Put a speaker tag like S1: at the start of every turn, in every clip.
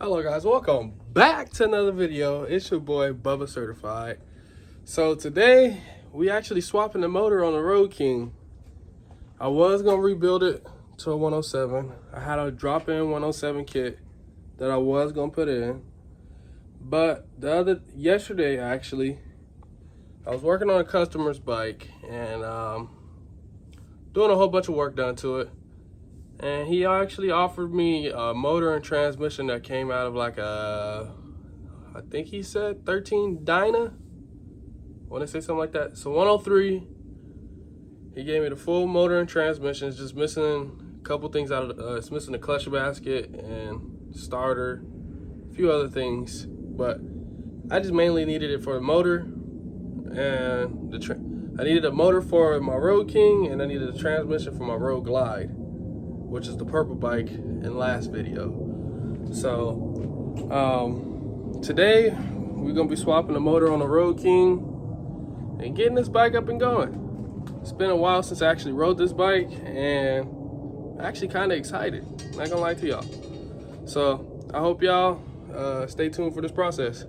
S1: Hello guys, welcome back to another video. It's your boy Bubba Certified. So today we actually swapping the motor on the Road King. I was gonna rebuild it to a 107. I had a drop-in 107 kit that I was gonna put in, but yesterday actually I was working on a customer's bike and doing a whole bunch of work done to it. And he actually offered me a motor and transmission that came out of like a, I think he said 13 Dyna. I want to say something like that. So 103, he gave me the full motor and transmission. It's just missing a couple things out of it's missing the clutch basket and starter, a few other things. But I just mainly needed it for the motor and I needed a motor for my Road King, and I needed a transmission for my Road Glide, which is the purple bike in last video. So today we're gonna be swapping the motor on the Road King and getting this bike up and going. It's been a while since I actually rode this bike and I'm actually kind of excited, not gonna lie to y'all. So I hope y'all stay tuned for this process.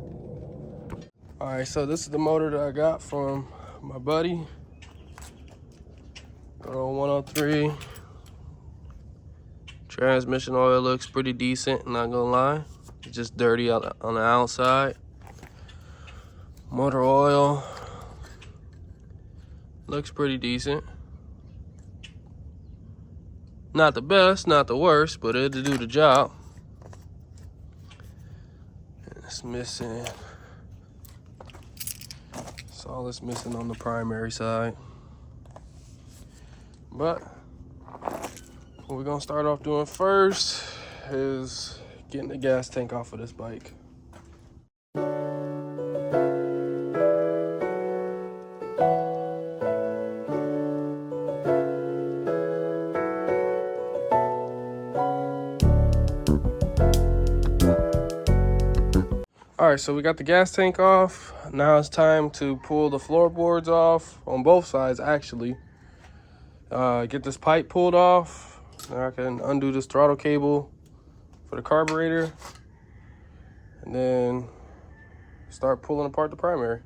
S1: All right, so this is the motor that I got from my buddy. On 103. Transmission oil looks pretty decent, not gonna lie. It's just dirty on the outside. Motor oil looks pretty decent. Not the best, not the worst, but it'll do the job. And it's missing. That's all it's missing on the primary side. But what we're gonna start off doing first is getting the gas tank off of this bike. All right, so we got the gas tank off. Now it's time to pull the floorboards off on both sides, actually. Get this pipe pulled off. Now I can undo this throttle cable for the carburetor and then start pulling apart the primary.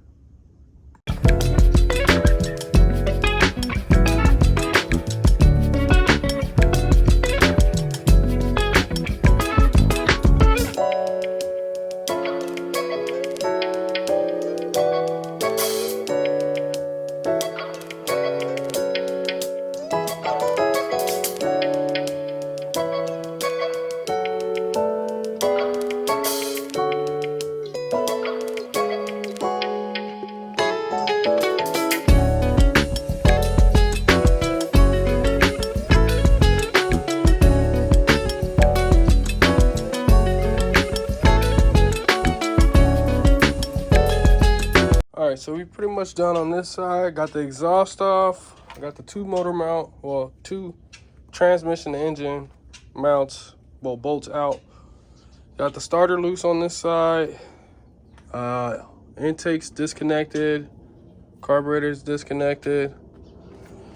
S1: All right, so we pretty much done on this side. Got the exhaust off. I got the two transmission and engine mounts, well, bolts out. Got the starter loose on this side. Intake's disconnected. Carburetor's disconnected.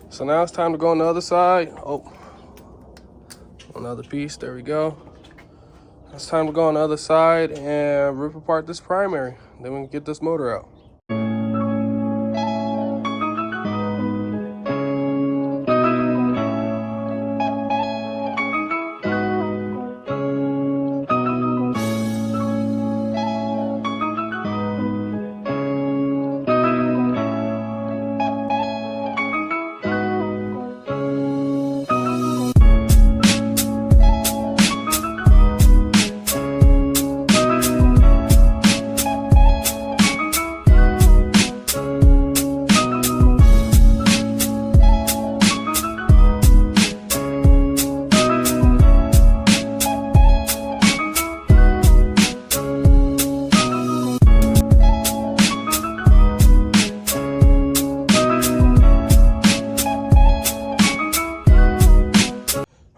S1: So now it's time to go on the other side. Oh, another piece, there we go. It's time to go on the other side and rip apart this primary. Then we can get this motor out.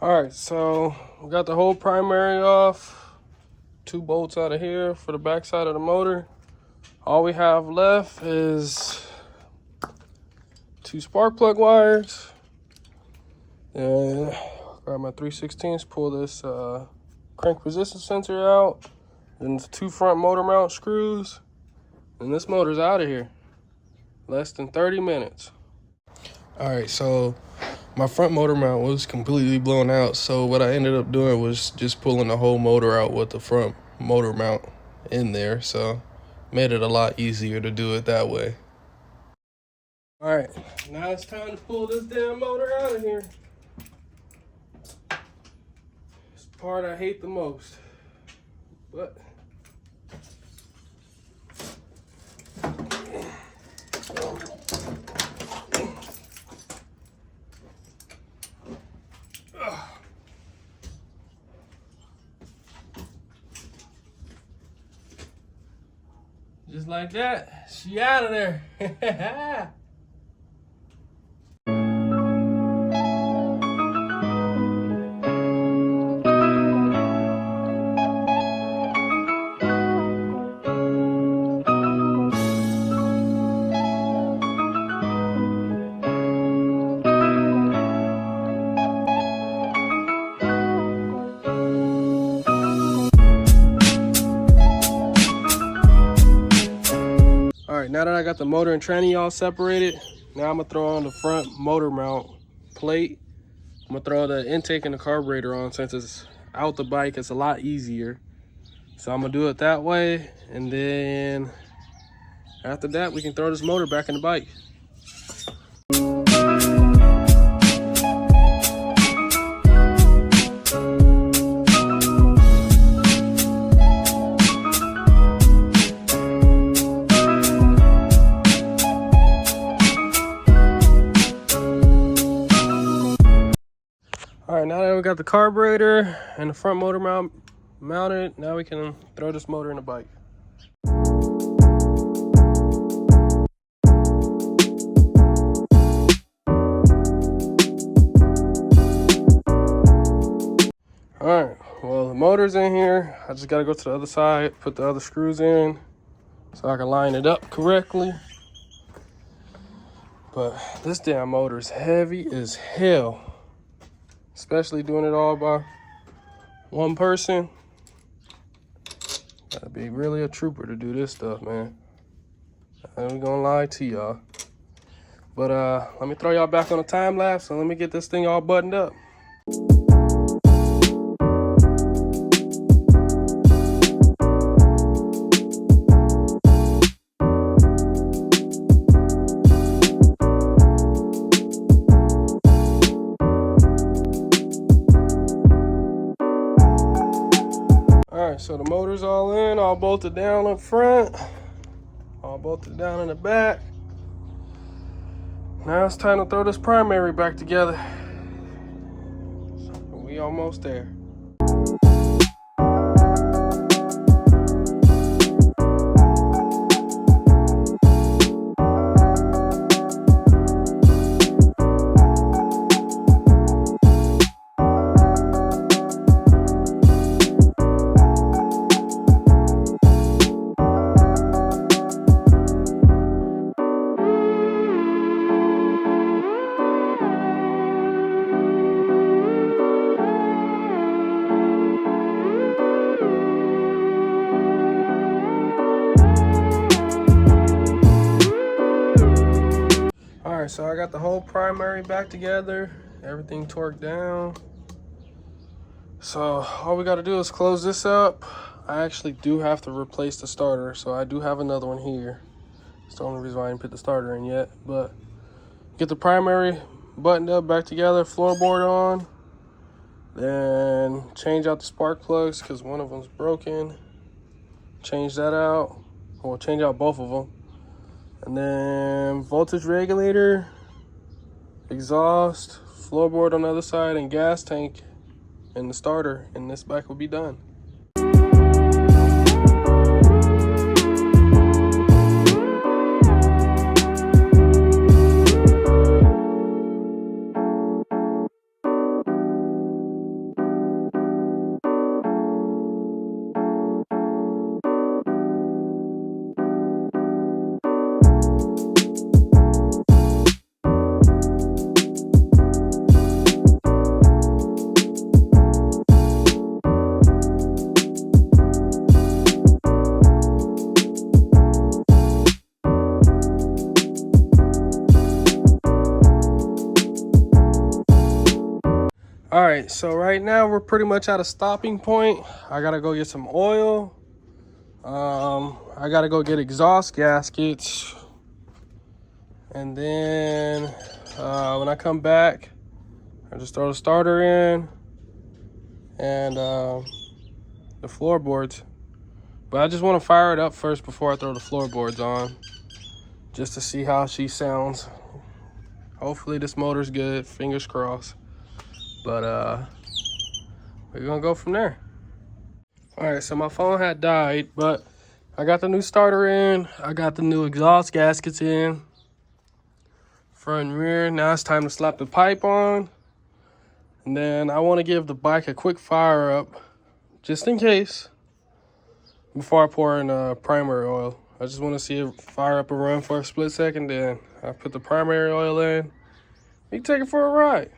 S1: All right, so we got the whole primary off. Two bolts out of here for the back side of the motor. All we have left is two spark plug wires. And grab my 3/16, pull this crank resistance sensor out. then the 2 front motor mount screws, and this motor's out of here. Less than 30 minutes. All right, so my front motor mount was completely blown out, so what I ended up doing was just pulling the whole motor out with the front motor mount in there, so made it a lot easier to do it that way. All right, now it's time to pull this damn motor out of here. It's the part I hate the most, but just like that, she out of there. All right, now that I got the motor and tranny all separated, now I'm gonna throw on the front motor mount plate. I'm gonna throw the intake and the carburetor on. Since it's out the bike, it's a lot easier. So I'm gonna do it that way, and then after that, we can throw this motor back in the bike. All right, now that we got the carburetor and the front motor mounted, now we can throw this motor in the bike. All right, well, the motor's in here. I just gotta go to the other side, put the other screws in so I can line it up correctly. But this damn motor is heavy as hell. Especially doing it all by one person. Gotta be really a trooper to do this stuff, man. I ain't gonna lie to y'all. But let me throw y'all back on a time lapse and let me get this thing all buttoned up. So the motor's all in, all bolted down up front, all bolted down in the back. Now it's time to throw this primary back together. We almost there. Alright, so I got the whole primary back together, everything torqued down. So all we got to do is close this up. I actually do have to replace the starter, so I do have another one here. It's the only reason why I didn't put the starter in yet. But get the primary buttoned up back together, floorboard on. Then change out the spark plugs because one of them's broken. Change that out, or change out both of them. And then voltage regulator, exhaust, floorboard on the other side, and gas tank and the starter, and this bike will be done. All right, so right now we're pretty much at a stopping point. I gotta go get some oil. I gotta go get exhaust gaskets. And then when I come back, I just throw the starter in and the floorboards. But I just want to fire it up first before I throw the floorboards on, just to see how she sounds. Hopefully this motor's good, fingers crossed. But we're gonna go from there. All right, so my phone had died, but I got the new starter in. I got the new exhaust gaskets in, front and rear. Now it's time to slap the pipe on. And then I want to give the bike a quick fire up, just in case, before I pour in primary oil. I just want to see it fire up and run for a split second, then I put the primary oil in. You can take it for a ride.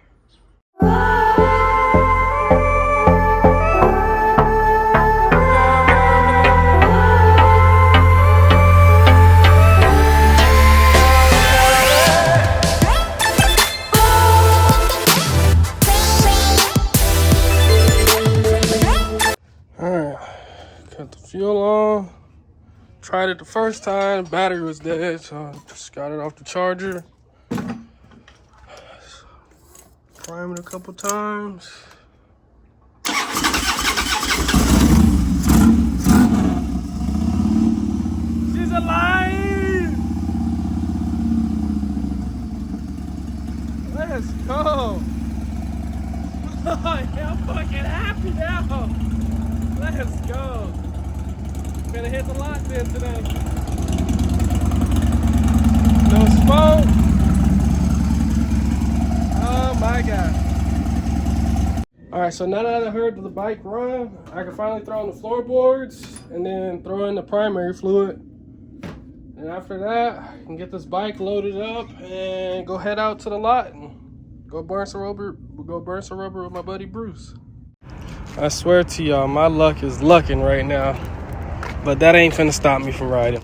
S1: Alright, cut the fuel on. Tried it the first time, the battery was dead, so I just got it off the charger. Prime it a couple times. She's alive! Let's go! I'm fucking happy now! Let's go! Gonna hit the lot then today. No smoke! Oh my God. Alright, so now that I heard the bike run, I can finally throw in the floorboards and then throw in the primary fluid. And after that, I can get this bike loaded up and go head out to the lot and go burn some rubber with my buddy Bruce. I swear to y'all, my luck is lucking right now. But that ain't finna stop me from riding.